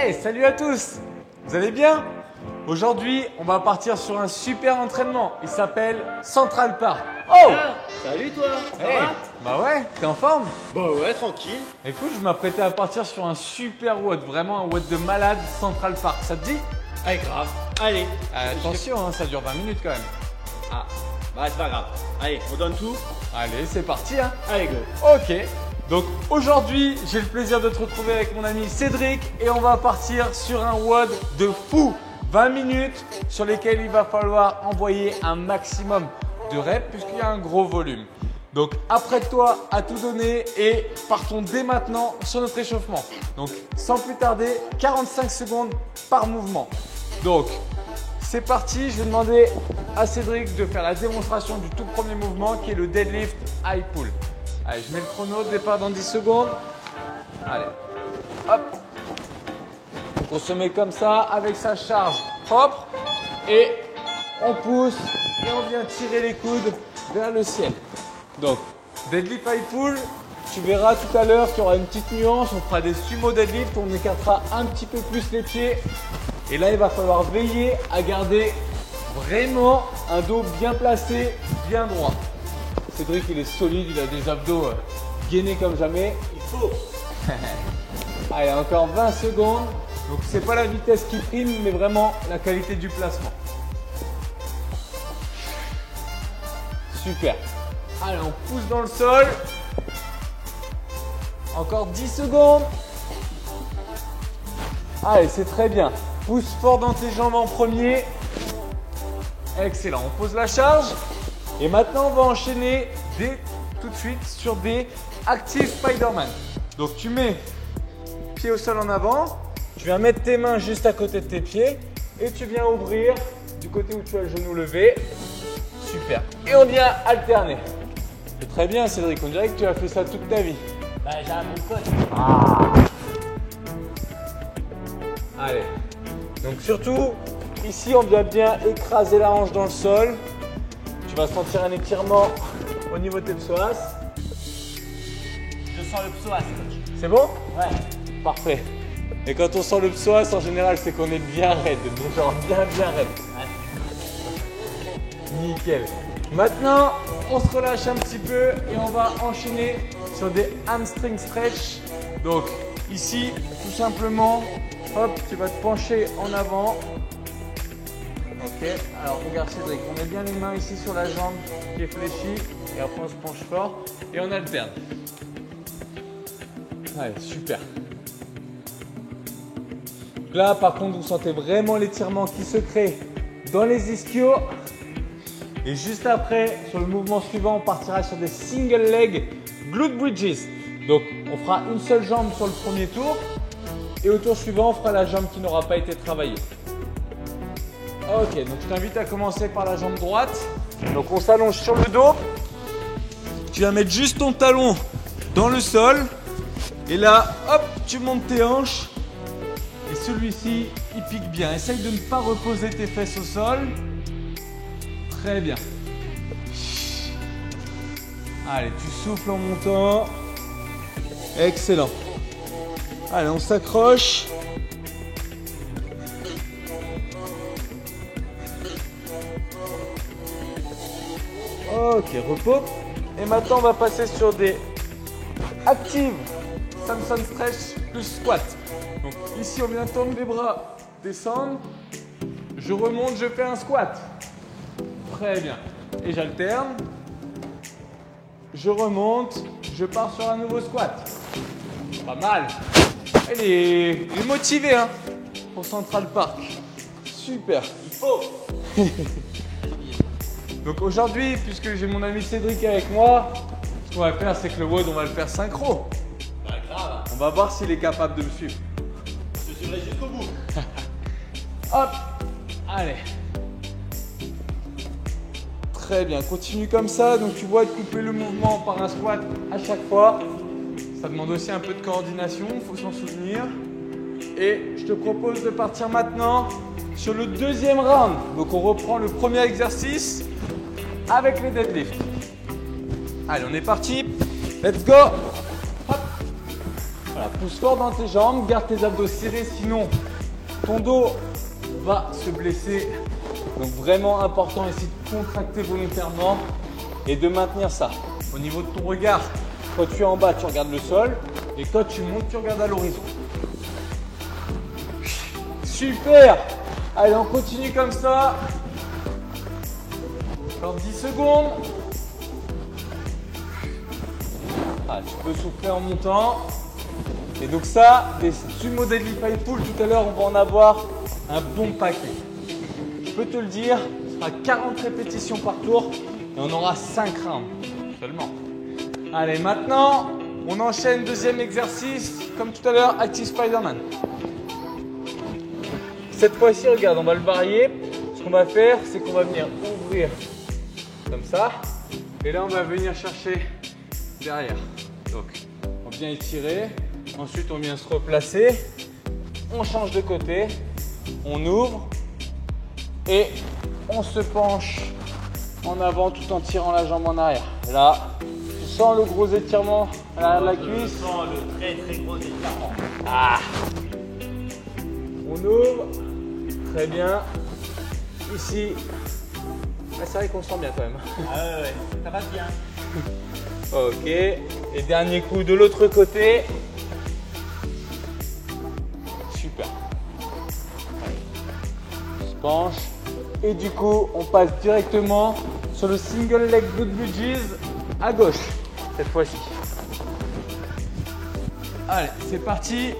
Hey, salut à tous! Vous allez bien? Aujourd'hui, on va partir sur un super entraînement. Il s'appelle Central Park. Oh! Ah, salut toi, ça Hey, va? bah ouais, t'es en forme? Bah ouais, tranquille. Écoute, je m'apprêtais à partir sur un super WOD, vraiment un WOD de malade, Central Park. Ça te dit? Allez, grave. Allez. Attention, hein, ça dure 20 minutes quand même. Ah, bah c'est pas grave. Allez, on donne tout. Allez, c'est parti, hein. Allez, go. Ok, donc aujourd'hui, j'ai le plaisir de te retrouver avec mon ami Cédric et on va partir sur un WOD de fou. 20 minutes sur lesquelles il va falloir envoyer un maximum de reps puisqu'il y a un gros volume. Donc apprête-toi à tout donner et partons dès maintenant sur notre échauffement. Donc sans plus tarder, 45 secondes par mouvement. Donc c'est parti, je vais demander à Cédric de faire la démonstration du tout premier mouvement qui est le deadlift high pull. Allez, je mets le chrono, départ dans 10 secondes. Allez, hop. Donc on se met comme ça avec sa charge propre et on pousse et on vient tirer les coudes vers le ciel. Donc deadlift high pull, tu verras tout à l'heure qu'il y aura une petite nuance, on fera des sumo deadlift, on écartera un petit peu plus les pieds. Et là il va falloir veiller à garder vraiment un dos bien placé, bien droit. Cédric il est solide, il a des abdos gainés comme jamais. Il faut. Allez, encore 20 secondes. Donc c'est pas la vitesse qui prime, mais vraiment la qualité du placement. Super. Allez, on pousse dans le sol. Encore 10 secondes. Allez, c'est très bien. Pousse fort dans tes jambes en premier. Excellent. On pose la charge. Et maintenant, on va enchaîner tout de suite sur des Active Spider-Man. Donc tu mets pied au sol en avant. Tu viens mettre tes mains juste à côté de tes pieds et tu viens ouvrir du côté où tu as le genou levé. Super. Et on vient alterner. C'est très bien Cédric, on dirait que tu as fait ça toute ta vie. Bah j'ai un mon pote. Ah. Allez. Donc surtout, ici on vient bien écraser la hanche dans le sol. Tu vas sentir un étirement au niveau de tes psoas. Je sens le psoas, coach. C'est bon? Ouais. Parfait. Et quand on sent le psoas, en général, c'est qu'on est bien raide. Donc genre bien raide. Nickel. Maintenant, on se relâche un petit peu et on va enchaîner sur des hamstring stretch. Donc ici, tout simplement, hop, tu vas te pencher en avant. Ok, alors regarde Cédric, on met bien les mains ici sur la jambe qui est fléchie et après on se penche fort et on alterne. Allez, super. Donc là, par contre, vous sentez vraiment l'étirement qui se crée dans les ischios. Et juste après, sur le mouvement suivant, on partira sur des single leg glute bridges. Donc, on fera une seule jambe sur le premier tour. Et au tour suivant, on fera la jambe qui n'aura pas été travaillée. Ok, donc je t'invite à commencer par la jambe droite. Donc, on s'allonge sur le dos. Tu vas mettre juste ton talon dans le sol. Et là, hop, tu montes tes hanches. Et celui-ci, il pique bien. Essaye de ne pas reposer tes fesses au sol. Très bien. Allez, tu souffles en montant. Excellent. Allez, on s'accroche. Ok, repos. Et maintenant, on va passer sur des actives Samson stretch plus squat. Donc ici, on vient tendre les bras, descendre. Je remonte, je fais un squat. Très bien. Et j'alterne. Je remonte. Je pars sur un nouveau squat. Pas mal. Il est motivé hein, pour Central Park. Super. Il faut. Donc aujourd'hui, puisque j'ai mon ami Cédric avec moi, ce qu'on va faire, c'est que le WOD, on va le faire synchro. Bah grave. On va voir s'il est capable de me suivre. Je te suivrai jusqu'au bout. Hop. Allez. Très bien, continue comme ça. Donc tu vois de couper le mouvement par un squat à chaque fois. Ça demande aussi un peu de coordination, il faut s'en souvenir. Et je te propose de partir maintenant sur le deuxième round. Donc on reprend le premier exercice avec les deadlifts. Allez, on est parti. Let's go. Hop. Voilà, pousse fort dans tes jambes, garde tes abdos serrés, sinon ton dos va se blesser. Donc vraiment important ici de contracter volontairement et de maintenir ça. Au niveau de ton regard, quand tu es en bas, tu regardes le sol et quand tu montes, tu regardes à l'horizon. Super! Allez, on continue comme ça. Encore 10 secondes. Ah, tu peux souffler en montant. Et donc ça, des sumo deadlift pull, tout à l'heure, on va en avoir un bon paquet. Je peux te le dire, ce sera 40 répétitions par tour et on aura 5 rounds seulement. Allez, maintenant, on enchaîne deuxième exercice, comme tout à l'heure, Active Spider-Man. Cette fois-ci, regarde, on va le varier. Ce qu'on va faire, c'est qu'on va venir ouvrir comme ça. Et là, on va venir chercher derrière. Donc, on vient étirer. Ensuite, on vient se replacer. On change de côté. On ouvre. Et on se penche en avant tout en tirant la jambe en arrière. Là, tu sens le gros étirement à l'arrière de la cuisse. Je sens le très très gros étirement. Ah. On ouvre. Très bien. Ici. Ah, c'est vrai qu'on se sent bien quand même. Ah ouais, ça va bien. Ok. Et dernier coup de l'autre côté. Super. On se penche. Et du coup, on passe directement sur le single leg glute bridges à gauche, cette fois-ci. Allez, c'est parti.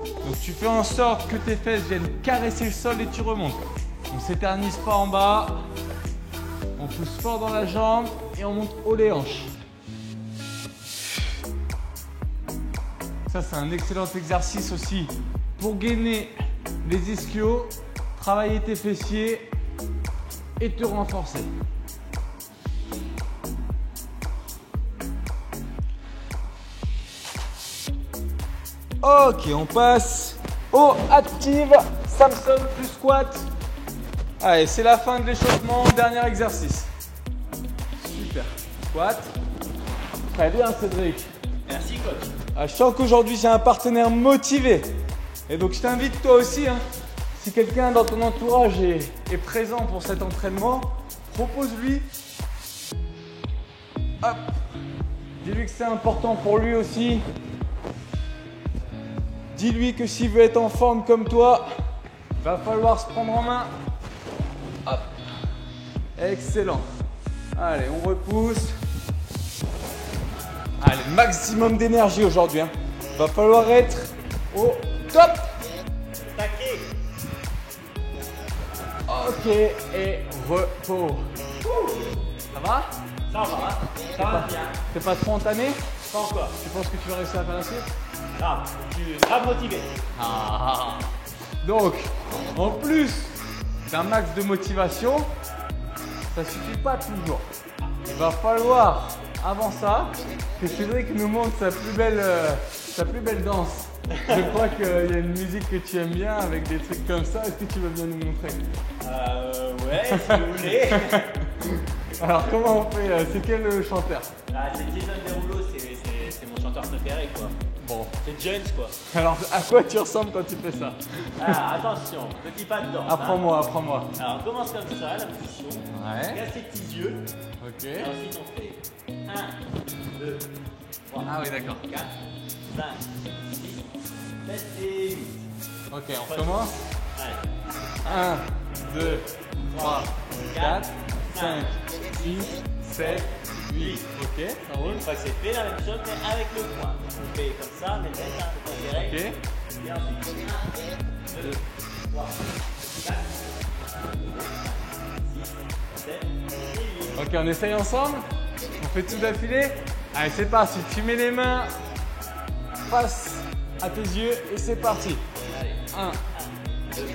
Donc tu fais en sorte que tes fesses viennent caresser le sol et tu remontes. On ne s'éternise pas en bas. On pousse fort dans la jambe et on monte haut les hanches. Ça, c'est un excellent exercice aussi pour gainer les ischios, travailler tes fessiers et te renforcer. Ok, on passe au Active Samson plus squat. Allez, c'est la fin de l'échauffement, dernier exercice. Super. Squat. Très bien, Cédric. Merci coach. Ah, je sens qu'aujourd'hui, j'ai un partenaire motivé. Et donc, je t'invite toi aussi, hein, si quelqu'un dans ton entourage est présent pour cet entraînement, propose-lui. Hop. Dis-lui que c'est important pour lui aussi. Dis-lui que s'il veut être en forme comme toi, il va falloir se prendre en main. Hop. Excellent. Allez, on repousse. Allez, maximum d'énergie aujourd'hui. Il va falloir être au top. Taquet. Ok, et repos. Ça va? Ça va, ça va bien. T'es pas trop entamé? Pas encore. Tu penses que tu vas réussir à faire la suite? Grave, je suis grave motivé. Ah. Donc, en plus d'un max de motivation, ça suffit pas toujours. Il va falloir, avant ça, que Cédric nous montre sa plus belle danse. Je crois qu'il y a une musique que tu aimes bien avec des trucs comme ça. Est-ce que tu veux bien nous montrer? Ouais, si vous voulez. Alors, comment on fait? C'est quel chanteur? Ah, c'est Jason Derulo, c'est mon chanteur préféré quoi. Bon. C'est Jones quoi. Alors, à quoi tu ressembles quand tu fais ça? Ah, attention, petit pas de danse. Apprends-moi, apprends-moi. Alors on commence comme ça, la position. Ouais. Casse tes petits yeux. Ok. Et ensuite on fait 1, 2, 3, Ah oui, d'accord. 4, 5, 6, 7 et 8. Ok, on recommence. Allez. 1, 2, 3, 4, 5, 6, 7, 8. Ok, ça roule. Une fois que c'est fait, la même chose, mais avec le point. On fait comme ça, mais tête, hein, c'est pas Ok. serré. Et ensuite, 1, 2, 3, 4, 6, 7 et 8. Ok, on essaye ensemble. On fait tout d'affilée. Allez, c'est parti. Tu mets les mains face à tes yeux et c'est parti. Allez, 1. 2,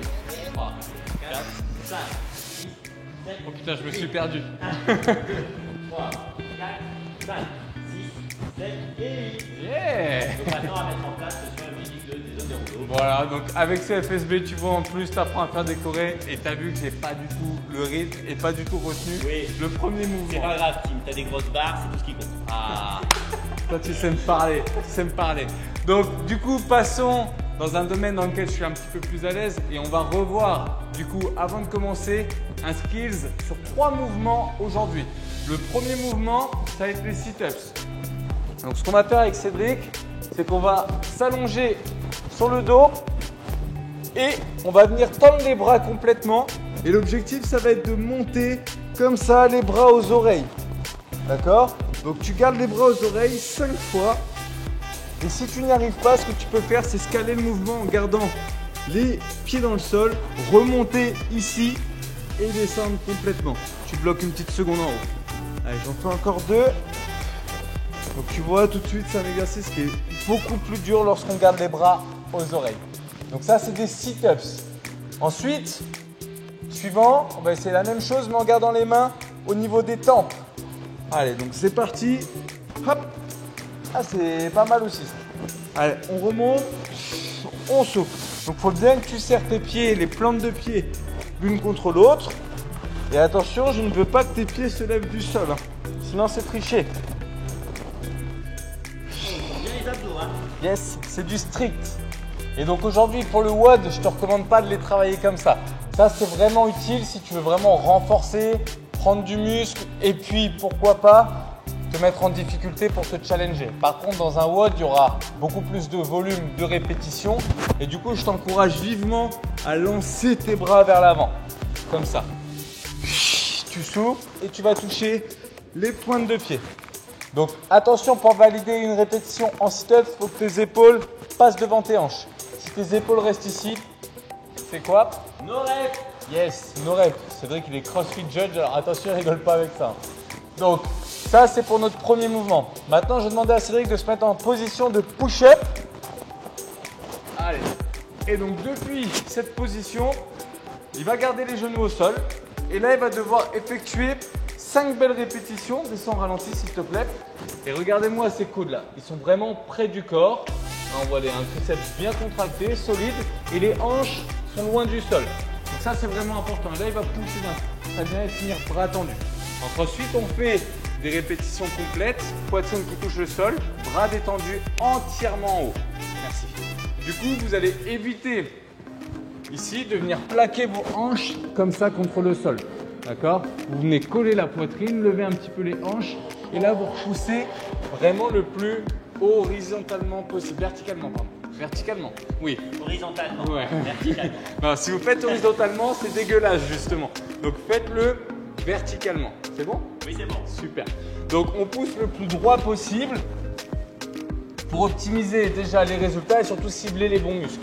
3, 4, 5, 6, 7, Oh putain, je me suis perdu. 1, 2, 3, 4, 5, 6, 7 et 8. Yeah! Donc maintenant, on va mettre en place le musique de Jason Derulo. Voilà, donc avec ce FSB, tu vois en plus, tu apprends à faire des chorés et tu as vu que j'ai pas du tout le rythme et pas du tout retenu Oui. le premier C'est mouvement. pas grave, Tim, t'as des grosses barres, c'est tout ce qui compte. Ah. Toi, tu sais me parler, tu sais me parler. Donc, du coup, passons dans un domaine dans lequel je suis un petit peu plus à l'aise et on va revoir, du coup, avant de commencer, un skills sur 3 mouvements aujourd'hui. Le premier mouvement, ça va être les sit-ups. Donc, ce qu'on va faire avec Cédric, c'est qu'on va s'allonger sur le dos et on va venir tendre les bras complètement. Et l'objectif, ça va être de monter comme ça, les bras aux oreilles. D'accord? Donc, tu gardes les bras aux oreilles 5 fois. Et si tu n'y arrives pas, ce que tu peux faire, c'est scaler le mouvement en gardant les pieds dans le sol, remonter ici et descendre complètement. Tu bloques une petite seconde en haut. Allez, j'en fais encore 2. Donc tu vois tout de suite, c'est un exercice qui est beaucoup plus dur lorsqu'on garde les bras aux oreilles. Donc ça, c'est des sit-ups. Ensuite, suivant, on va essayer la même chose, mais en gardant les mains au niveau des tempes. Allez, donc c'est parti. Hop. Ah, c'est pas mal aussi ça. Allez, on remonte, on souffle. Donc il faut bien que tu serres tes pieds, les plantes de pied, l'une contre l'autre. Et attention, je ne veux pas que tes pieds se lèvent du sol, hein. Sinon c'est tricher. Bien les abdos, hein. Yes, c'est du strict. Et donc aujourd'hui, pour le WOD, je ne te recommande pas de les travailler comme ça. Ça, c'est vraiment utile si tu veux vraiment renforcer, prendre du muscle et puis, pourquoi pas, te mettre en difficulté pour te challenger. Par contre, dans un WOD, il y aura beaucoup plus de volume, de répétitions. Et du coup, je t'encourage vivement à lancer tes bras vers l'avant. Comme ça. Tu souffles et tu vas toucher les pointes de pied. Donc, attention, pour valider une répétition en sit-up, il faut que tes épaules passent devant tes hanches. Si tes épaules restent ici, c'est quoi? No rep. Yes, no rep. Cédric, il est CrossFit Judge, alors attention, rigole pas avec ça. Donc, ça, c'est pour notre premier mouvement. Maintenant, je vais demander à Cédric de se mettre en position de push-up. Allez. Et donc, depuis cette position, il va garder les genoux au sol. Et là, il va devoir effectuer 5 belles répétitions. Descends au ralenti, s'il te plaît. Et regardez-moi ces coudes là. Ils sont vraiment près du corps. Là, on voit un triceps bien contracté, solide. Et les hanches sont loin du sol. Donc ça, c'est vraiment important. Là, il va pousser d'un coup. Très bien, et finir bras tendus. Donc, ensuite, on fait des répétitions complètes. Poitrine qui touche le sol. Bras détendus entièrement en haut. Merci. Du coup, vous allez éviter ici de venir plaquer vos hanches comme ça contre le sol. D'accord? Vous venez coller la poitrine, lever un petit peu les hanches et là vous repoussez vraiment le plus horizontalement possible. Verticalement, pardon. Verticalement, oui. Horizontalement. Ouais. Verticalement. Non, si vous faites horizontalement, c'est dégueulasse justement. Donc faites-le verticalement. C'est bon? Oui, c'est bon. Super. Donc on pousse le plus droit possible pour optimiser déjà les résultats et surtout cibler les bons muscles.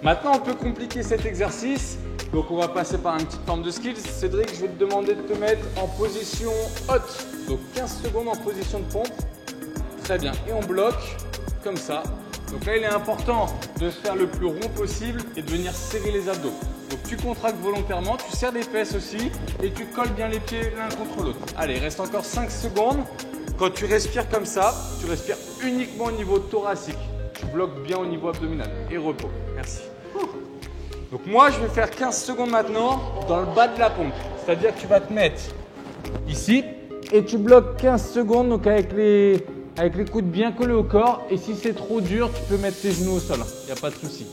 Maintenant, on peut compliquer cet exercice. Donc, on va passer par une petite forme de skills. Cédric, je vais te demander de te mettre en position haute. Donc, 15 secondes en position de pompe. Très bien. Et on bloque comme ça. Donc là, il est important de se faire le plus rond possible et de venir serrer les abdos. Donc, tu contractes volontairement, tu serres les fesses aussi et tu colles bien les pieds l'un contre l'autre. Allez, il reste encore 5 secondes. Quand tu respires comme ça, tu respires uniquement au niveau thoracique. Tu bloques bien au niveau abdominal et repos. Merci. Donc moi, je vais faire 15 secondes maintenant dans le bas de la pompe. C'est-à-dire que tu vas te mettre ici et tu bloques 15 secondes donc avec les coudes bien collés au corps. Et si c'est trop dur, tu peux mettre tes genoux au sol. Il n'y a pas de souci.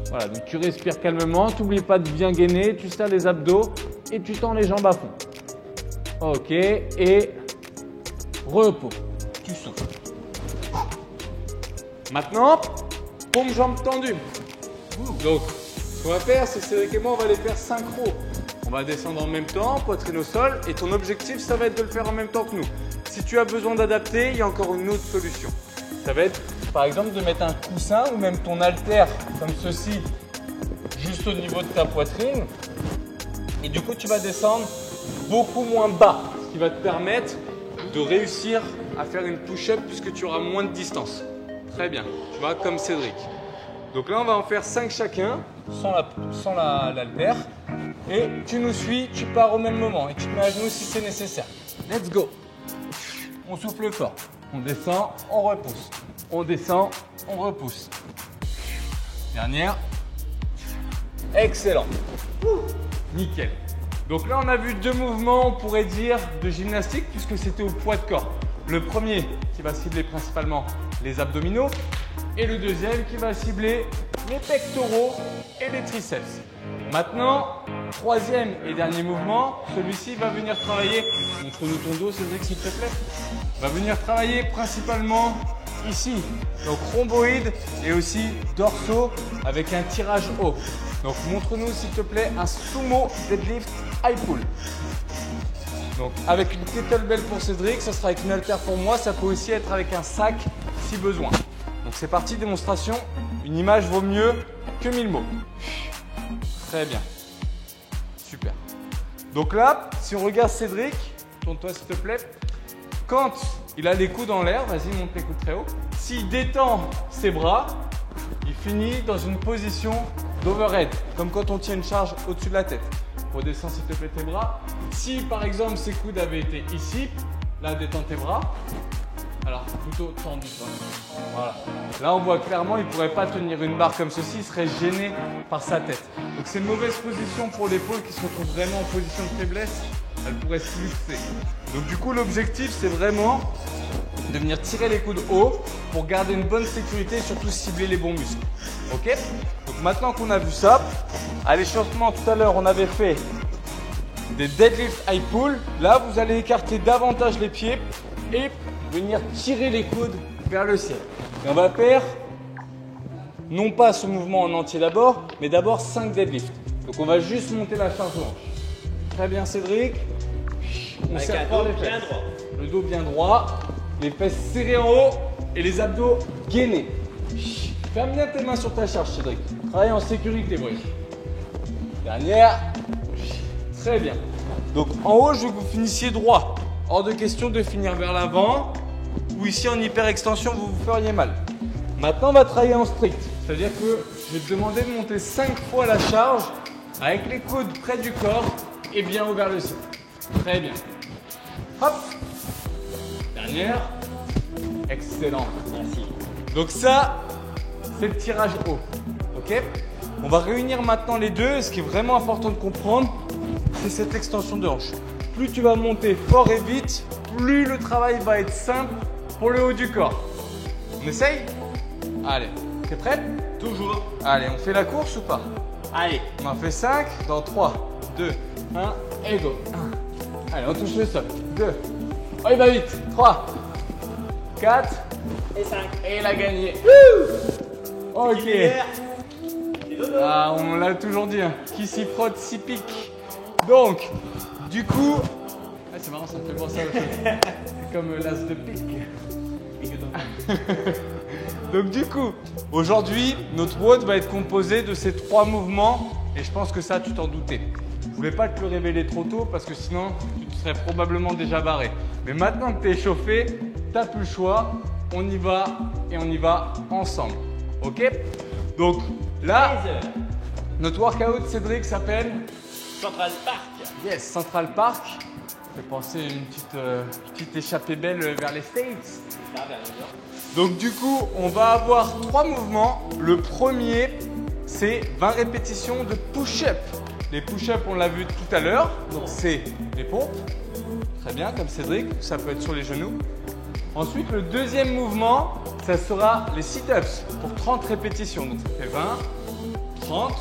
Voilà, donc tu respires calmement. Tu n'oublies pas de bien gainer. Tu serres les abdos et tu tends les jambes à fond. Ok, et repos. Tu souffles. Maintenant, paume jambes tendues. Donc, ce qu'on va faire, c'est Cédric et moi, on va les faire synchro. On va descendre en même temps, poitrine au sol. Et ton objectif, ça va être de le faire en même temps que nous. Si tu as besoin d'adapter, il y a encore une autre solution. Ça va être, par exemple, de mettre un coussin ou même ton haltère comme ceci, juste au niveau de ta poitrine. Et du coup, tu vas descendre beaucoup moins bas, ce qui va te permettre de réussir à faire une push-up puisque tu auras moins de distance. Très bien, tu vois, comme Cédric. Donc là, on va en faire 5 chacun, sans l'haltère. Et tu nous suis, tu pars au même moment. Et tu te mets à genoux si c'est nécessaire. Let's go. On souffle fort. On descend, on repousse. On descend, on repousse. Dernière. Excellent. Nickel. Donc là, on a vu 2 mouvements, on pourrait dire, de gymnastique, puisque c'était au poids de corps. Le premier qui va cibler principalement les abdominaux et le deuxième qui va cibler les pectoraux et les triceps. Maintenant, troisième et dernier mouvement, celui-ci va venir travailler, montre-nous ton dos Cédric s'il te plaît, va venir travailler principalement ici, donc rhomboïde et aussi dorsaux avec un tirage haut. Donc montre-nous s'il te plaît un sumo deadlift high pull. Donc avec une kettlebell pour Cédric, ça sera avec une haltère pour moi, ça peut aussi être avec un sac si besoin. Donc c'est parti, démonstration, une image vaut mieux que 1000 mots. Très bien, super. Donc là, si on regarde Cédric, tourne-toi s'il te plaît, quand il a les coudes en l'air, vas-y monte les coudes très haut, s'il détend ses bras, il finit dans une position d'overhead, comme quand on tient une charge au-dessus de la tête. Redescends s'il te plaît tes bras. Si par exemple ses coudes avaient été ici, là détends tes bras. Alors plutôt tendu. Voilà. Là on voit clairement il ne pourrait pas tenir une barre comme ceci, il serait gêné par sa tête. Donc c'est une mauvaise position pour l'épaule qui se retrouve vraiment en position de faiblesse. Elle pourrait se luxer. Donc du coup l'objectif c'est vraiment de venir tirer les coudes haut pour garder une bonne sécurité et surtout cibler les bons muscles. Ok? Donc maintenant qu'on a vu ça, à l'échauffement tout à l'heure on avait fait des deadlift high pull. Là vous allez écarter davantage les pieds et venir tirer les coudes vers le ciel. Et on va faire non pas ce mouvement en entier d'abord, mais d'abord 5 deadlifts. Donc on va juste monter la charge de hanche. Très bien Cédric. On avec serre un fort dos les fesses. bien droit. Le dos bien droit, les fesses serrées en haut et les abdos gainés. Ferme bien tes mains sur ta charge Cédric. Travaille en sécurité, Brice. Dernière. Très bien. Donc en haut, je veux que vous finissiez droit. Hors de question de finir vers l'avant ou ici en hyper extension, vous vous feriez mal. Maintenant, on va travailler en strict. C'est-à-dire que je vais te demander de monter 5 fois la charge avec les coudes près du corps et bien haut vers le ciel. Très bien. Hop. Dernière. Excellent. Merci. Donc ça, c'est le tirage haut. Ok? On va réunir maintenant les deux. Et ce qui est vraiment important de comprendre, c'est cette extension de hanche. Plus tu vas monter fort et vite, plus le travail va être simple pour le haut du corps. On essaye? Allez, t'es prêt? Toujours. Allez, on fait la course ou pas? Allez. On en fait 5 dans 3, 2, 1 et go. 1. Allez, on touche le sol. 2. Oh, il va vite. 3, 4 Et 5. et il a gagné. Ok. Ah, on l'a toujours dit, hein. Qui s'y frotte s'y pique. Donc, du coup, ah, c'est marrant, ça me fait penser à autre chose. C'est comme l'as de pique. Donc du coup, aujourd'hui, notre WOD va être composé de ces 3 mouvements et je pense que ça, tu t'en doutais. Je ne voulais pas te le révéler trop tôt parce que sinon, tu te serais probablement déjà barré. Mais maintenant que tu es chauffé, tu n'as plus le choix. On y va et on y va ensemble. Ok? Donc là, notre workout, Cédric, s'appelle Central Park. Yes, Central Park. Ça fait penser à une petite échappée belle vers les States. Là, vers le nord. Donc du coup, on va avoir 3 mouvements. Le premier, c'est 20 répétitions de push-up. Les push-up, on l'a vu tout à l'heure. Donc c'est les pompes. Très bien, comme Cédric. Ça peut être sur les genoux. Ensuite, le deuxième mouvement, ça sera les sit-ups pour 30 répétitions. Donc ça fait 20, 30.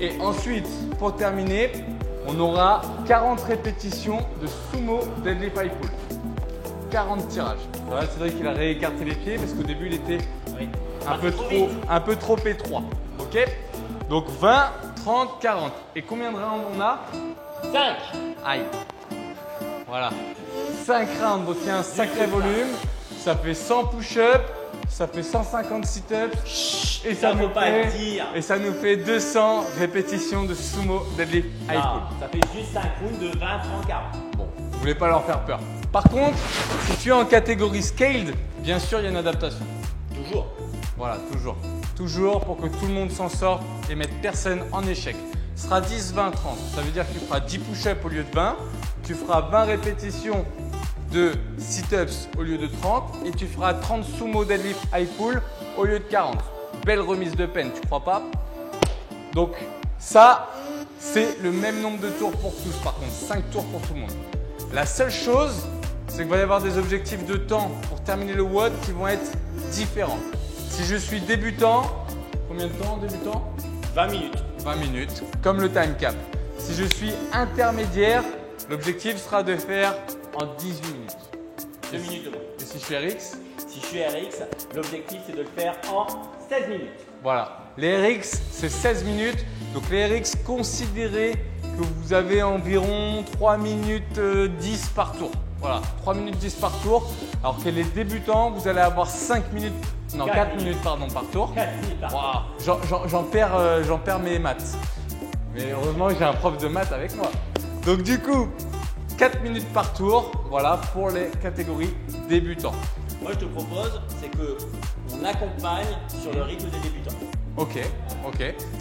Et ensuite, pour terminer, on aura 40 répétitions de sumo deadlift high pull. 40 tirages. Voilà, Cédric, il a réécarté les pieds parce qu'au début, il était un peu trop étroit. Ok? Donc 20, 30, 40. Et combien de rounds on a? 5. Aïe. Voilà. 5 rounds, donc il y a un sacré volume. Ça fait 100 push-ups, ça fait 150 sit-ups. Et ça nous fait 200 répétitions de sumo deadlift high pull. Non, ça fait juste 5 rounds de 20, 30, 40. Bon, je voulais pas leur faire peur. Par contre, si tu es en catégorie scaled, bien sûr, il y a une adaptation. Toujours. Voilà, toujours. Toujours pour que tout le monde s'en sorte et mettre personne en échec. Ce sera 10, 20, 30. Ça veut dire que tu feras 10 push-ups au lieu de 20. Tu feras 20 répétitions de sit-ups au lieu de 30. Et tu feras 30 sumo deadlift high pull au lieu de 40. Belle remise de peine, tu crois pas? Donc ça, c'est le même nombre de tours pour tous. Par contre, 5 tours pour tout le monde. La seule chose, c'est qu'il va y avoir des objectifs de temps pour terminer le WOD qui vont être différents. Si je suis débutant, combien de temps débutant? 20 minutes. 20 minutes, comme le time cap. Si je suis intermédiaire, l'objectif sera de faire en 18 minutes. 2 minutes de moins. Et si je suis RX? Si je suis RX, l'objectif c'est de le faire en 16 minutes. Voilà, les RX c'est 16 minutes. Donc les RX, considérez que vous avez environ 3 minutes 10 par tour. Voilà, 3 minutes 10 par tour. Alors que les débutants, vous allez avoir 5 minutes, non 4 minutes pardon, par tour. 4 minutes par tour. Wow. J'en perds mes maths. Mais heureusement que j'ai un prof de maths avec moi. Donc du coup, 4 minutes par tour, voilà pour les catégories débutants. Moi je te propose, c'est qu'on accompagne sur le rythme des débutants. Ok.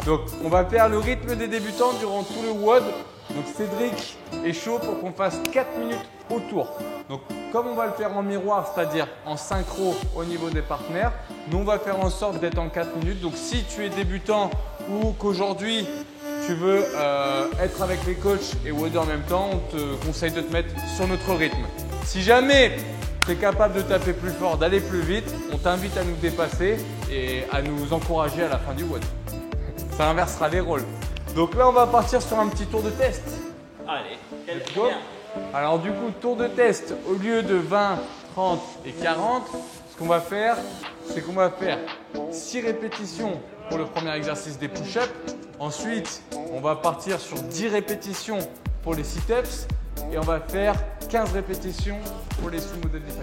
Donc on va faire le rythme des débutants durant tout le WOD. Donc Cédric est chaud pour qu'on fasse 4 minutes au tour. Donc comme on va le faire en miroir, c'est-à-dire en synchro au niveau des partenaires, nous on va faire en sorte d'être en 4 minutes. Donc si tu es débutant ou qu'aujourd'hui tu veux être avec les coachs et WOD en même temps, on te conseille de te mettre sur notre rythme. Si jamais tu es capable de taper plus fort, d'aller plus vite, on t'invite à nous dépasser et à nous encourager à la fin du WOD. Ça inversera les rôles. Donc là, on va partir sur un petit tour de test. Allez, Let's go. Alors du coup, tour de test, au lieu de 20, 30 et 40, ce qu'on va faire, c'est qu'on va faire 6 répétitions pour le premier exercice des push-ups. Ensuite, on va partir sur 10 répétitions pour les sit-ups. Et on va faire 15 répétitions pour les sumo deadlift.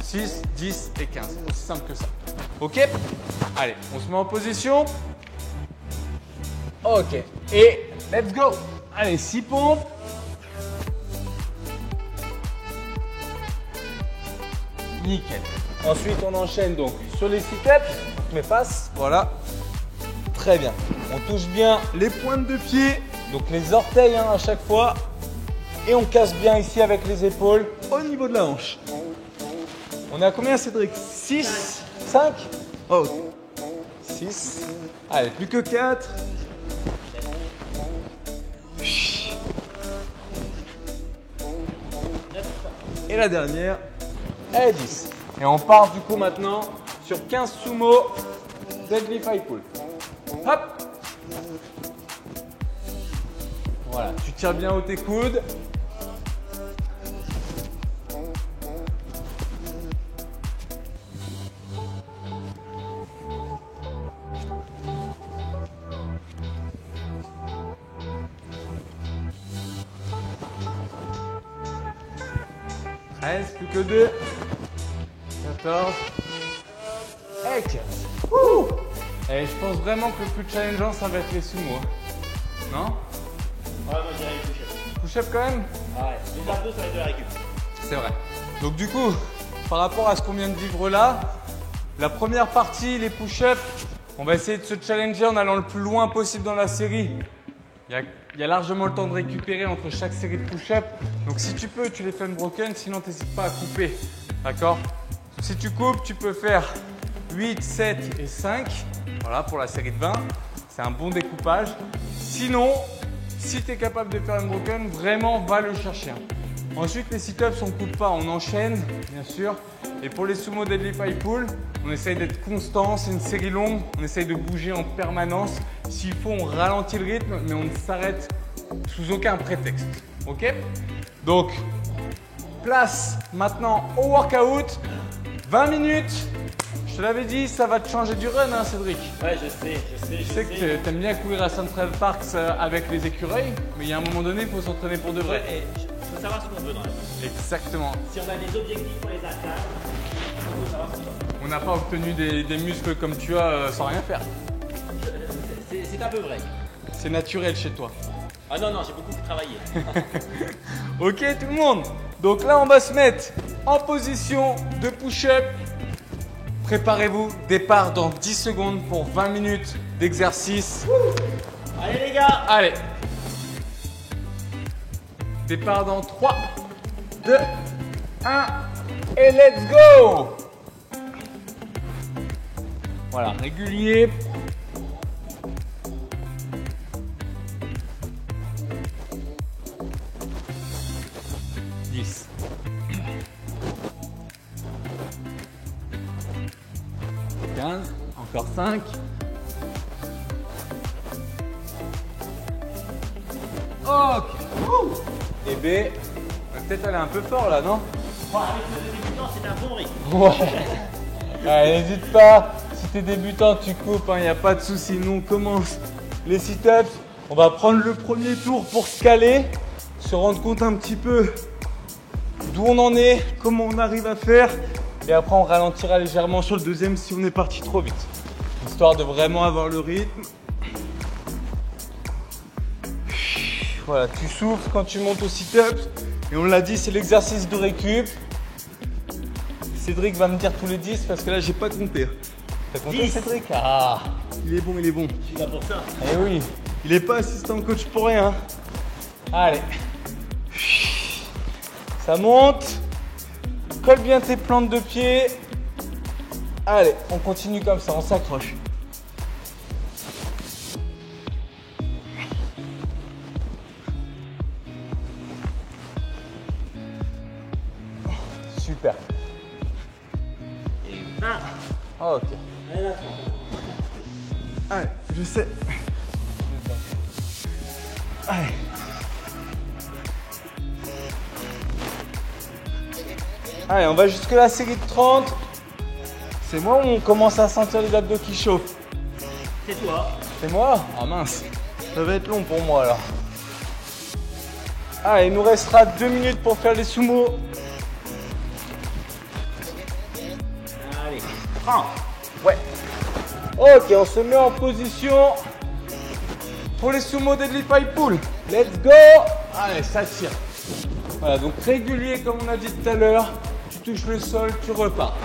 6, 10 et 15. Aussi simple que ça. Ok? Allez, on se met en position. Ok. Et let's go. Allez, 6 pompes. Nickel. Ensuite, on enchaîne donc sur les sit-ups. Mes faces. Voilà. Très bien. On touche bien les pointes de pied. Donc les orteils à chaque fois. Et on casse bien ici avec les épaules au niveau de la hanche. On est à combien, Cédric? 6, 5? Oh, 6. Allez, plus que 4. Et la dernière, et 10. Et on part du coup maintenant sur 15 sumo deadlift high pull. Hop. Voilà, tu tires bien haut tes coudes. Plus que 2, 14 et 15. Et je pense vraiment que le plus challengeant, ça va être les sumo. Non? Ouais, moi je dirais les push-ups. Push-up quand même? Ouais, les abdos, ça va être de la récup. C'est vrai. Donc du coup, par rapport à ce qu'on vient de vivre là, la première partie, les push-ups, on va essayer de se challenger en allant le plus loin possible dans la série. Il y a largement le temps de récupérer entre chaque série de push-ups. Donc si tu peux, tu les fais unbroken, sinon n'hésite pas à couper. D'accord? Si tu coupes, tu peux faire 8, 7 et 5. Voilà pour la série de 20. C'est un bon découpage. Sinon, si tu es capable de faire unbroken, vraiment va le chercher. Ensuite, les sit-ups, on ne coupe pas, on enchaîne, bien sûr. Et pour les sumo deadlift high pull, on essaye d'être constant, c'est une série longue, on essaye de bouger en permanence. S'il faut, on ralentit le rythme, mais on ne s'arrête sous aucun prétexte. Ok? Donc, place maintenant au workout. 20 minutes. Je te l'avais dit, ça va te changer du run, hein, Cédric. Ouais, je sais. Je sais que tu aimes bien courir à Central Park avec les écureuils, mais il y a un moment donné, il faut s'entraîner pour de vrai. Ouais, et il faut savoir ce qu'on veut dans la vie. Exactement. Si on a des objectifs pour les atteindre, il faut savoir ce qu'on veut. On n'a pas obtenu des muscles comme tu as sans rien faire. C'est un peu vrai. C'est naturel chez toi. Ah non, j'ai beaucoup travaillé. Ok tout le monde. Donc là on va se mettre en position de push-up. Préparez-vous, départ dans 10 secondes pour 20 minutes d'exercice. Allez les gars. Allez. Départ dans 3, 2, 1 et let's go. Voilà, régulier. Encore 5. Ok. Et B, on va peut-être aller un peu fort là, non? Bon, avec le débutant, c'est un bon rythme. Ouais. Allez, n'hésite pas. Si t'es débutant, tu coupes, il n'y a pas de souci. Nous, on commence les sit-ups. On va prendre le premier tour pour se caler, se rendre compte un petit peu d'où on en est, comment on arrive à faire. Et après, on ralentira légèrement sur le deuxième si on est parti trop vite. Histoire de vraiment avoir le rythme. Voilà, tu souffles quand tu montes au sit-up. Et on l'a dit, c'est l'exercice de récup. Cédric va me dire tous les 10 parce que là, j'ai pas compté. T'as compté 10. Cédric? Ah, il est bon, il est bon. Je suis là pour ça. Eh oui, il est pas assistant coach pour rien. Allez. Ça monte. Colle bien tes plantes de pied. Allez, on continue comme ça, on s'accroche. Super. Et 20. Ok. Et là, Allez, je sais. Allez. Allez, on va jusque la série de 30. C'est moi où on commence à sentir les abdos qui chauffent. c'est toi. C'est moi? Ah mince. Ça va être long pour moi là. Allez, il nous restera 2 minutes pour faire les sumo. Allez, 30. Ouais. Ok, on se met en position pour les sumo deadlift high pull. Let's go. Allez, ça tire. Voilà, donc régulier comme on a dit tout à l'heure. Tu touches le sol, tu repars.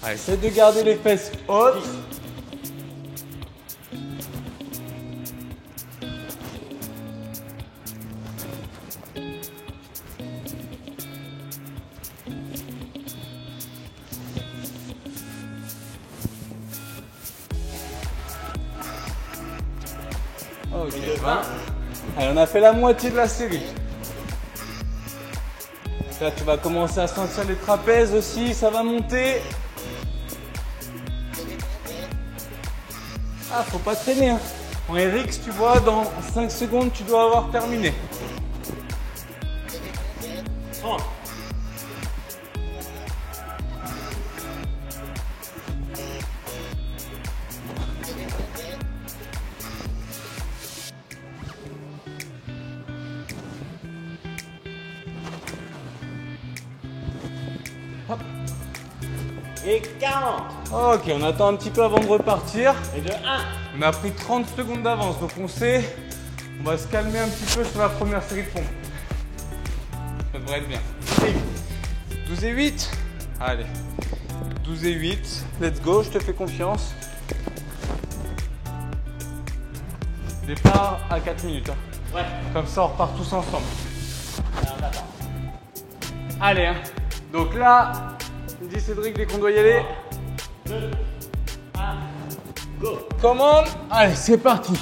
Allez, essaie de garder les fesses hautes. Ok, 20. Allez, on a fait la moitié de la série. Là, tu vas commencer à sentir les trapèzes aussi, ça va monter. Ah, faut pas traîner. Hein. En RX, tu vois, dans 5 secondes, tu dois avoir terminé. 30. Hop. Et 40. Ok, on attend un petit peu avant de repartir. Et de 1. On a pris 30 secondes d'avance, donc on sait, on va se calmer un petit peu sur la première série de pompes. Ça devrait être bien. 12 et 8. Allez. 12 et 8. Let's go, je te fais confiance. Départ à 4 minutes. Hein. Ouais. Comme ça, on repart tous ensemble. Alors, on attend. Allez, hein. Donc là, il dit Cédric dès qu'on doit y aller. 2, 1, go. Commande. Allez, c'est parti.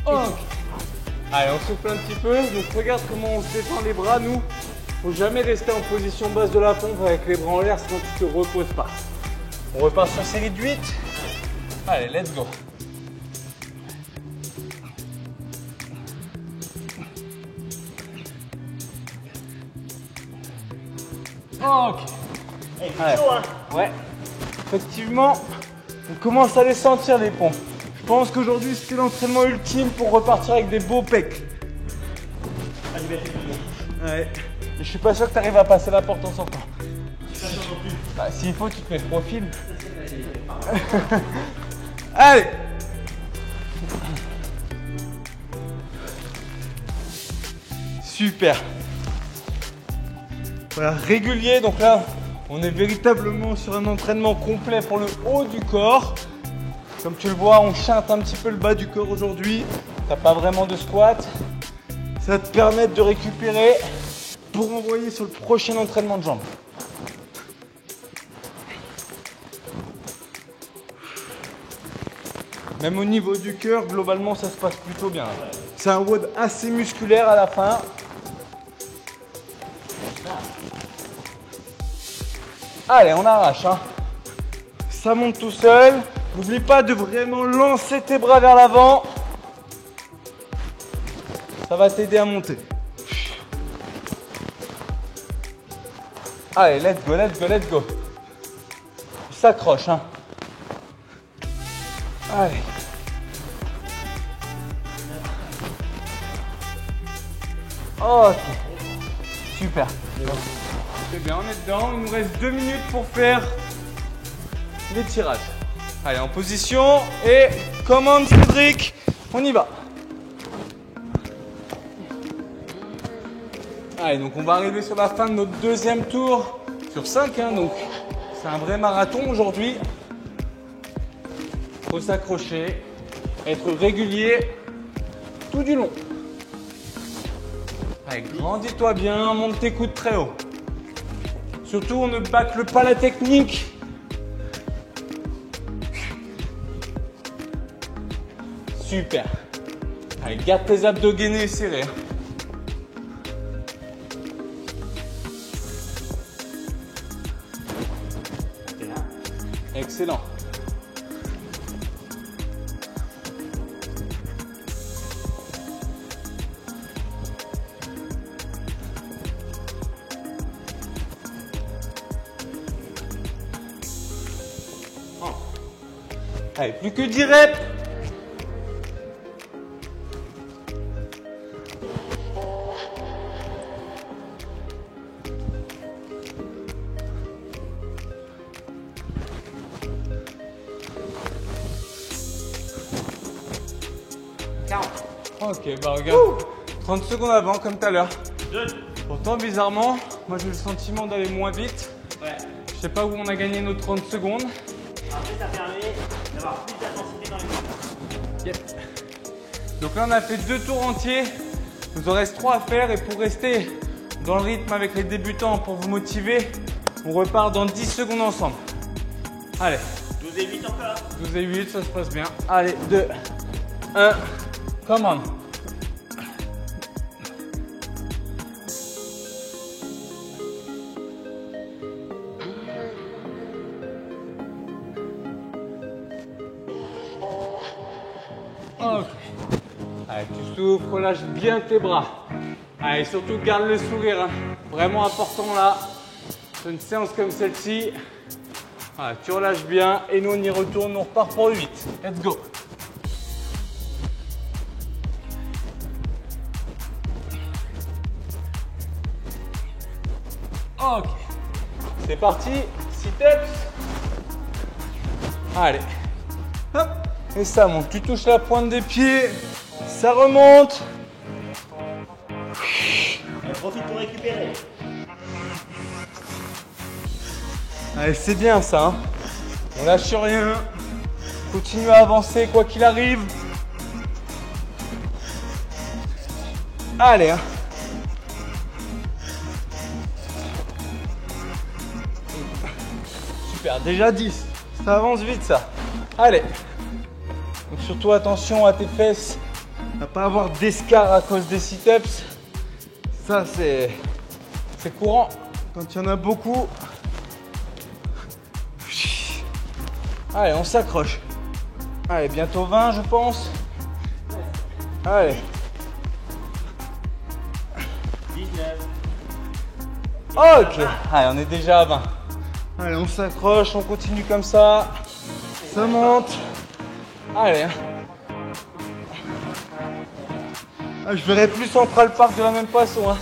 Ok. Allez, on souffle un petit peu. Donc regarde comment on se détend les bras, nous. Faut jamais rester en position basse de la pompe avec les bras en l'air, sinon tu te reposes pas. On repart sur série de 8. Allez, let's go. Ok. Hey, c'est Ouais. chaud, hein. Ouais. Effectivement, on commence à les sentir les pompes. Je pense qu'aujourd'hui c'était l'entraînement ultime pour repartir avec des beaux pecs. Ah, je vais essayer de Ouais. Et je suis pas sûr que tu arrives à passer la porte en sortant. Je suis pas sûr non plus. Bah, s'il faut, tu te mets de profil. Allez. Super. Voilà, régulier. Donc là, on est véritablement sur un entraînement complet pour le haut du corps. Comme tu le vois, on chante un petit peu le bas du corps aujourd'hui. T'as pas vraiment de squat. Ça va te permettre de récupérer pour envoyer sur le prochain entraînement de jambes. Même au niveau du cœur, globalement, ça se passe plutôt bien. C'est un WOD assez musculaire à la fin. Allez, on arrache, hein. Ça monte tout seul. N'oublie pas de vraiment lancer tes bras vers l'avant. Ça va t'aider à monter. Allez, let's go, let's go, let's go. S'accroche, hein. Allez. Ok. Super. C'est bien, on est dedans. Il nous reste 2 minutes pour faire les tirages. Allez, en position et commande Cédric. On y va. Allez, donc on va arriver sur la fin de notre deuxième tour sur 5, hein, donc c'est un vrai marathon aujourd'hui. Faut s'accrocher, être régulier tout du long. Allez, grandis-toi bien, monte tes coudes très haut. Surtout, on ne bâcle pas la technique. Super. Allez, garde tes abdos gainés et serrés. Excellent. Allez, plus que 10 reps. Ok, bah regarde, 30 secondes avant comme tout à l'heure. Pourtant, bizarrement, moi j'ai le sentiment d'aller moins vite. Ouais. Je sais pas où on a gagné nos 30 secondes. Après, ça permet d'avoir plus d'intensité dans les mouvements. Yep. Donc là, on a fait 2 tours entiers. Il nous en reste 3 à faire. Et pour rester dans le rythme avec les débutants, pour vous motiver, on repart dans 10 secondes ensemble. Allez. 12 et 8 encore. 12 et 8, ça se passe bien. Allez, 2, 1, come on. Ok. Allez, tu souffles, relâche bien tes bras. Allez, surtout garde le sourire, hein. Vraiment important là. C'est une séance comme celle-ci. Voilà, tu relâches bien et nous on y retourne, on repart pour 8. Let's go. Ok. C'est parti. Sit-ups. Allez. Hop. Et ça monte. Tu touches la pointe des pieds. Ça remonte. Profite pour récupérer. Allez, c'est bien ça. Hein. On lâche rien. Continue à avancer quoi qu'il arrive. Allez. Hein. Super, déjà 10. Ça avance vite ça. Allez. Donc surtout attention à tes fesses. À pas avoir d'escarre à cause des sit-ups. Ça c'est courant quand il y en a beaucoup. Allez, on s'accroche. Allez, bientôt 20 je pense. Allez. 19. Ok. Allez, on est déjà à 20. Allez, on s'accroche, on continue comme ça. Ça monte. Allez. Ah, je verrai plus Central Park de la même façon. Hein.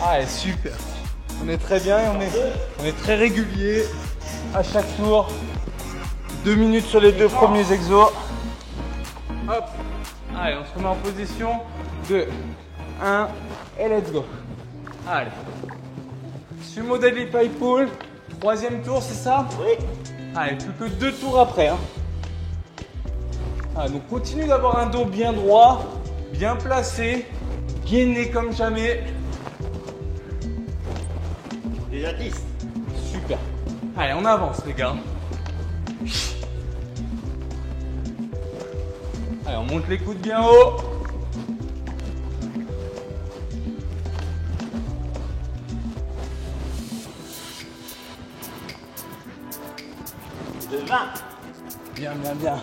Allez, super. On est très bien et on est très régulier à chaque tour. 2 minutes sur les 2 premiers exos. Hop. Allez, on se remet en position. 2, 1 et let's go. Allez. Sumo Deadlift Pipe Pull. 3e tour, c'est ça? Oui. Allez, plus que 2 tours après. Hein. Ah, donc continue d'avoir un dos bien droit, bien placé, gainé comme jamais. Déjà 10. Super. Allez, on avance les gars. Allez, on monte les coudes bien haut. De 20. Bien, bien, bien.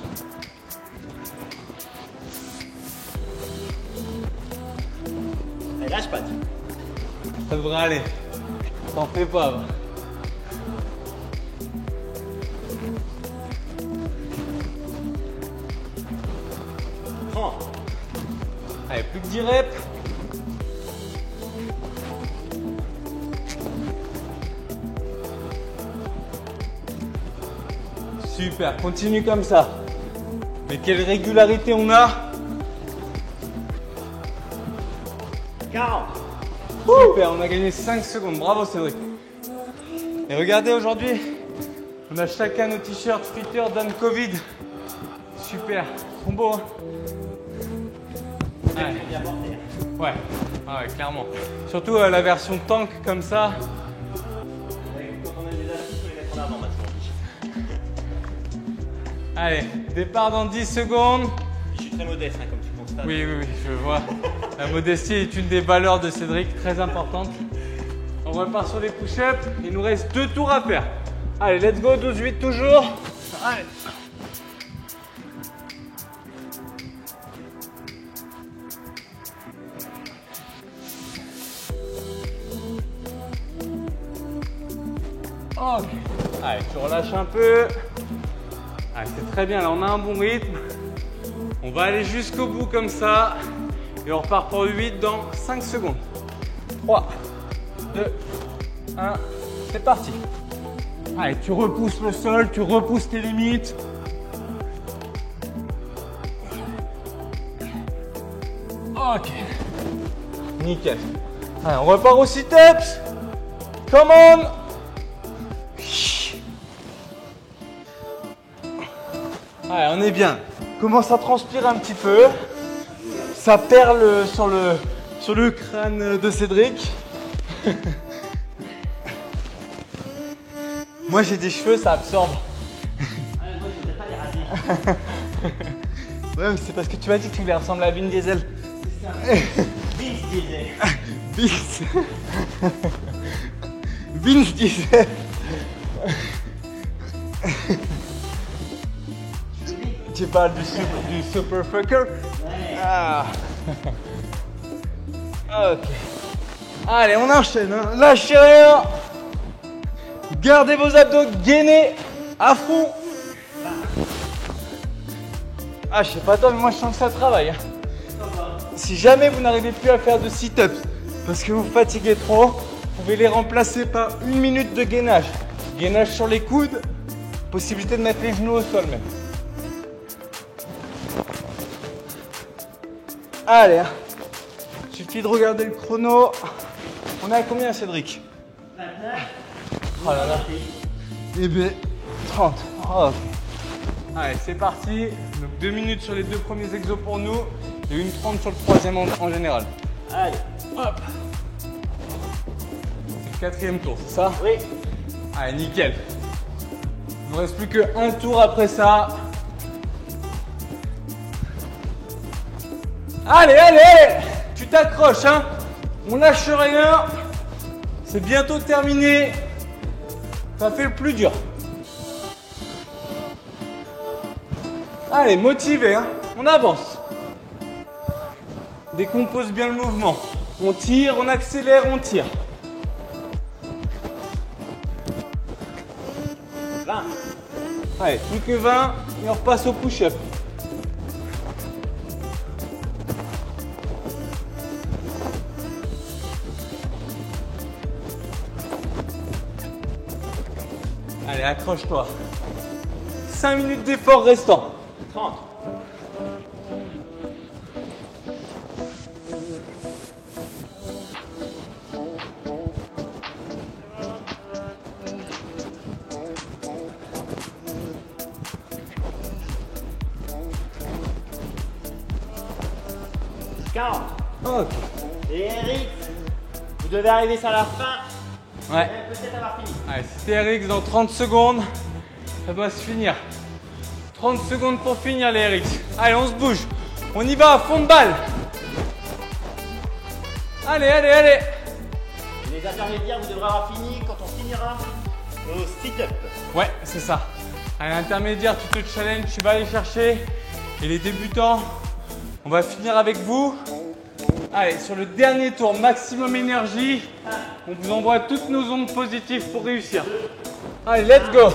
Allez, lâche pas. Ça devrait aller. T'en fais pas. Allez, plus que 10 reps. Super, continue comme ça. Mais quelle régularité on a. 40. Super, on a gagné 5 secondes. Bravo Cédric. Et regardez aujourd'hui, on a chacun nos t-shirts Fritter Dan Covid. Super, ils sont beaux hein. Ouais. Bien porté. Ouais, ouais, clairement. Surtout la version tank comme ça. Quand on a des astuces, il faut les mettre en avant maintenant. Allez, départ dans 10 secondes. Je suis très modeste, hein, comme tu constates. Oui, oui, oui, je vois. La modestie est une des valeurs de Cédric, très importante. On repart sur les push-ups. Il nous reste 2 tours à faire. Allez, let's go, 12-8 toujours. Allez. Ok. Allez, tu relâches un peu. Allez, c'est très bien, là on a un bon rythme. On va aller jusqu'au bout comme ça. Et on repart pour 8 dans 5 secondes. 3, 2, 1, c'est parti. Allez, tu repousses le sol, tu repousses tes limites. Ok. Nickel. Allez, on repart au sit-ups. Come on. Allez, on est bien. Commence à transpirer un petit peu. Ça perle sur le crâne de Cédric. Moi j'ai des cheveux, ça absorbe. Ah, moi, je ne vais pas les raser. Ouais, mais c'est parce que tu m'as dit que tu voulais ressembler à Vin Diesel. Vince Diesel. Vince. Vince Diesel. Tu parles du super fucker? Ouais. Ah. Ok. Allez, on enchaîne. Hein. Lâchez rien. Gardez vos abdos gainés à fond. Ah, je sais pas toi, mais moi je sens que ça travaille. Hein. Si jamais vous n'arrivez plus à faire de sit-ups parce que vous fatiguez trop, vous pouvez les remplacer par 1 minute de gainage. Gainage sur les coudes, possibilité de mettre les genoux au sol même. Allez, hein. Suffit de regarder le chrono. On est à combien, Cédric? 29. Oh là là. Eh bien, 30. Oh, ok. Allez, c'est parti. Donc 2 minutes sur les 2 premiers exos pour nous et 1:30 sur le 3e en général. Allez. Hop. C'est le 4e tour, c'est ça? Oui. Allez, nickel. Il ne reste plus qu'un tour après ça. Allez, allez, allez. Tu t'accroches, hein. On lâche rien. C'est bientôt terminé. Ça fait le plus dur. Allez, motivé, hein. On avance. Décompose bien le mouvement. On tire, on accélère, on tire. 20. Allez, plus que 20 et on repasse au push-up. Allez, accroche-toi. 5 minutes d'effort restant. 30. 40. Ok. Et Eric, vous devez arriver sur la fin. Ouais. Peut-être avoir fini. Allez, c'était RX dans 30 secondes. Ça doit se finir. 30 secondes pour finir les RX. Allez, on se bouge. On y va à fond de balle. Allez, allez, allez. Les intermédiaires, vous devrez avoir fini quand on finira au sit-up. Ouais, c'est ça. À l'intermédiaire, tu te challenges, tu vas aller chercher. Et les débutants, on va finir avec vous. Allez, sur le dernier tour, maximum énergie. On vous envoie toutes nos ondes positives pour réussir. Allez, let's go.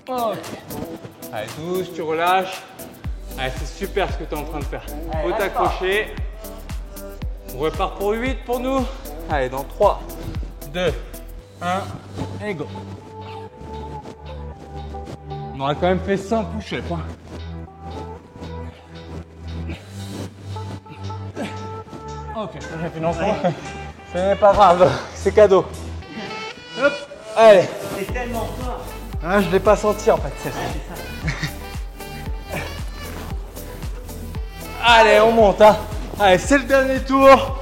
Ok. Allez, douce, tu relâches. Allez, c'est super ce que tu es en train de faire. Faut t'accrocher. On repart pour 8 pour nous. Allez, dans 3, 2, 1, et go. On aura quand même fait 100 push-ups. Hein. Ok, j'ai fait l'enfant. Ce n'est pas grave, c'est cadeau. Hop, allez. C'est tellement fort. Ah, je ne l'ai pas senti en fait, c'est ça. Allez, on monte. Hein. Allez, c'est le dernier tour.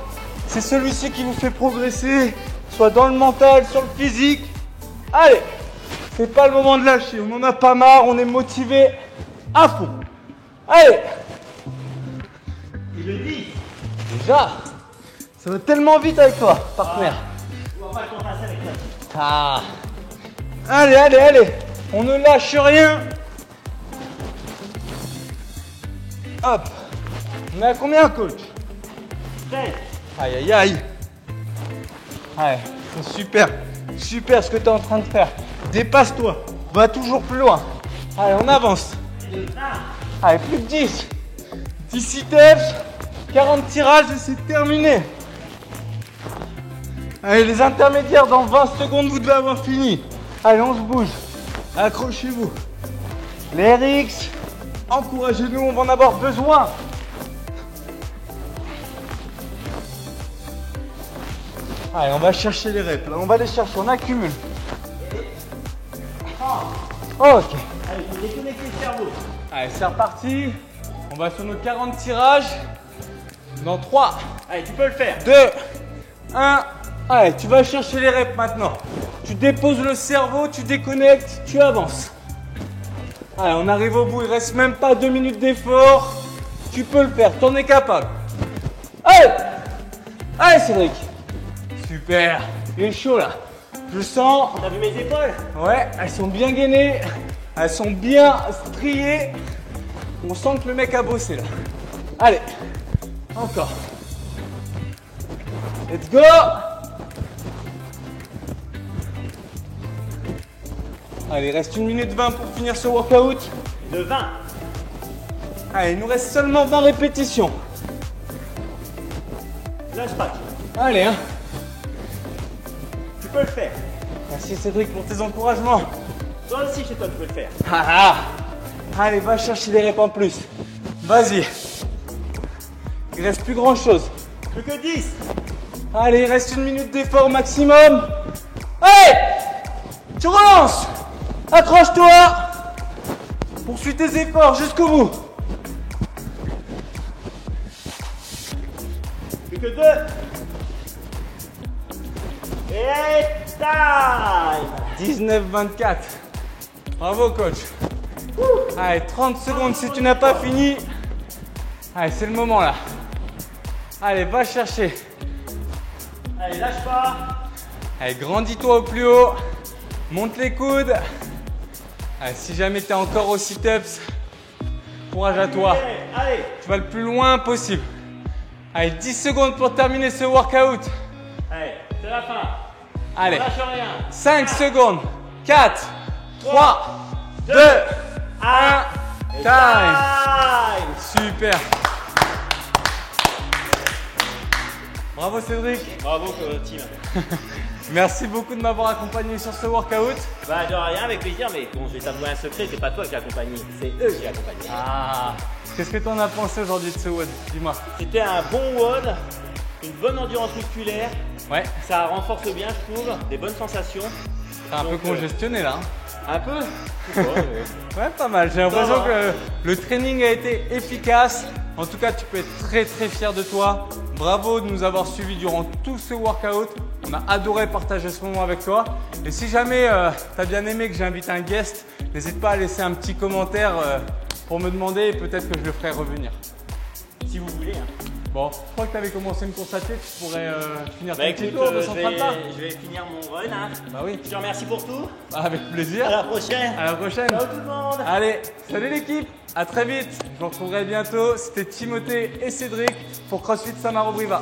C'est celui-ci qui vous fait progresser, soit dans le mental, sur le physique. Allez, c'est pas le moment de lâcher. On n'en a pas marre, on est motivé à fond. Allez. Il le dit. Déjà, ça va tellement vite avec toi, partenaire. On va pas le compasser avec toi. Ah. Allez, allez, allez. On ne lâche rien. Hop. On est à combien, coach? 13. Aïe, aïe, aïe. Ouais, c'est super. Super ce que tu es en train de faire. Dépasse-toi. Va toujours plus loin. Allez, on avance. Allez, plus de 10. 10 sit-ups. 40 tirages et c'est terminé. Allez, les intermédiaires, dans 20 secondes, vous devez avoir fini. Allez, on se bouge. Accrochez-vous. Les RX, encouragez-nous, on va en avoir besoin. Allez, on va chercher les reps. Là, on va les chercher, on accumule. Ok. Allez, il faut déconnecter le cerveau. Allez, c'est reparti. On va sur nos 40 tirages. Dans 3, Allez, tu peux le faire. 2, 1. Allez, tu vas chercher les reps maintenant. Tu déposes le cerveau, tu déconnectes, tu avances. Allez, on arrive au bout. Il reste même pas 2 minutes d'effort. Tu peux le faire, tu en es capable. Allez. Allez, Cédric. Super. Il est chaud là. Je sens. T'as vu mes épaules? Ouais, elles sont bien gainées. Elles sont bien striées. On sent que le mec a bossé là. Allez. Encore. Let's go. Allez, il reste 1 minute 20 pour finir ce workout. De 20. Allez, il nous reste seulement 20 répétitions. Lâche pas. Allez, hein. Tu peux le faire. Merci Cédric pour tes encouragements. Toi aussi, chez toi, tu peux le faire. Ah, ah. Allez, va chercher des reps en plus. Vas-y. Il reste plus grand chose. Plus que 10. Allez, il reste 1 minute d'effort maximum. Allez. Tu relances. Accroche-toi. Poursuis tes efforts jusqu'au bout. Plus que 2. Et time. 19-24. Bravo coach. Allez, 30 secondes si tu n'as pas fini. Allez, c'est le moment là. Allez, va chercher. Allez, lâche pas. Allez, grandis-toi au plus haut. Monte les coudes. Allez, si jamais tu es encore au sit-ups, courage à toi. Allez. Tu vas le plus loin possible. Allez, 10 secondes pour terminer ce workout. Allez, c'est la fin. Allez, Lâche rien. 5 secondes. 4, 3, 2, 1. Time. Super. Bravo Cédric. Bravo, team. Merci beaucoup de m'avoir accompagné sur ce workout. Bah, de rien, avec plaisir, mais bon, je vais t'avouer un secret, c'est pas toi qui as accompagné, c'est eux qui ont accompagné. Ah, qu'est-ce que tu en as pensé aujourd'hui de ce WOD? Dis-moi. C'était un bon WOD une bonne endurance musculaire. Ouais. Ça renforce bien, je trouve, des bonnes sensations. T'es un peu congestionné là. Un peu. Ouais, pas mal. J'ai l'impression que le training a été efficace. En tout cas, tu peux être très très fier de toi. Bravo de nous avoir suivis durant tout ce workout. On a adoré partager ce moment avec toi. Et si jamais tu as bien aimé que j'invite un guest, n'hésite pas à laisser un petit commentaire pour me demander et peut-être que je le ferai revenir. Si vous voulez. Hein. Bon, je crois que tu avais commencé une course à pied, tu pourrais finir ton petit écoute, tour de 130 pas. je vais finir mon run. Hein. Bah oui. Je te remercie pour tout. Avec plaisir. À la prochaine. À la prochaine. Ciao tout le monde. Allez, salut l'équipe. À très vite. Je vous retrouverai bientôt. C'était Timothée et Cédric pour CrossFit Samaro Briva.